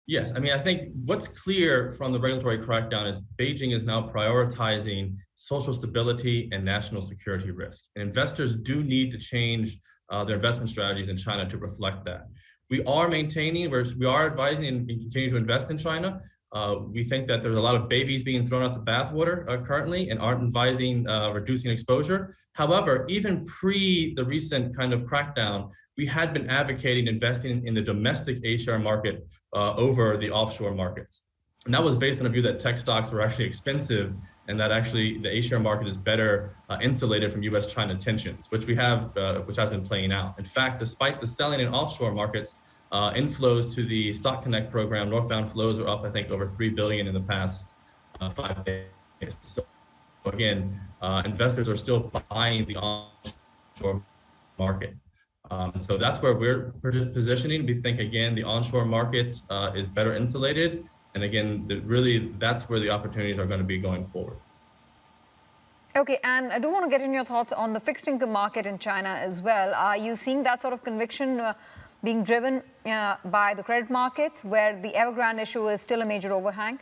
Yes, I mean, I think what's clear from the regulatory crackdown is Beijing is now prioritizing social stability and national security risk. And investors do need to change their investment strategies in China to reflect that. We are maintaining, we are advising and continue to invest in China. We think that there's a lot of babies being thrown out the bathwater currently and aren't advising reducing exposure. However, even pre the recent kind of crackdown, we had been advocating investing in the domestic A-share market over the offshore markets. And that was based on a view that tech stocks were actually expensive and that actually the A-share market is better insulated from US-China tensions, which which has been playing out. In fact, despite the selling in offshore markets, inflows to the Stock Connect program, northbound flows are up, I think, over 3 billion in the past 5 days. So again, investors are still buying the onshore market. So that's where we're positioning. We think, again, the onshore market is better insulated. And again, really, that's where the opportunities are going to be going forward. Okay, and I do want to get in your thoughts on the fixed income market in China as well. Are you seeing that sort of conviction being driven by the credit markets, where the Evergrande issue is still a major overhang?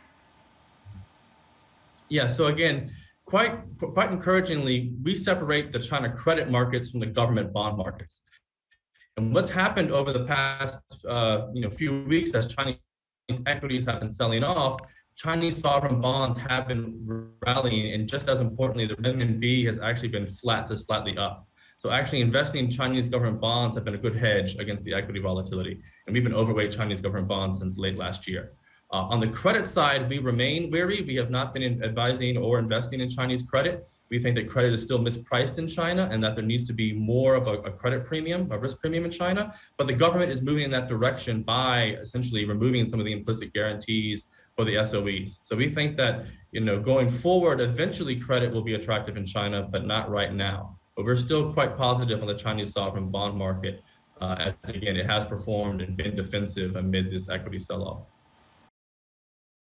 Yeah, so again, quite encouragingly, we separate the China credit markets from the government bond markets. And what's happened over the past few weeks as Chinese equities have been selling off, Chinese sovereign bonds have been rallying, and just as importantly, the renminbi has actually been flat to slightly up. So actually investing in Chinese government bonds have been a good hedge against the equity volatility. And we've been overweight Chinese government bonds since late last year. On the credit side, we remain wary. We have not been advising or investing in Chinese credit. We think that credit is still mispriced in China and that there needs to be more of a credit premium, a risk premium in China. But the government is moving in that direction by essentially removing some of the implicit guarantees for the SOEs. So we think that, going forward, eventually credit will be attractive in China, but not right now. But we're still quite positive on the Chinese sovereign bond market, as again, it has performed and been defensive amid this equity sell-off.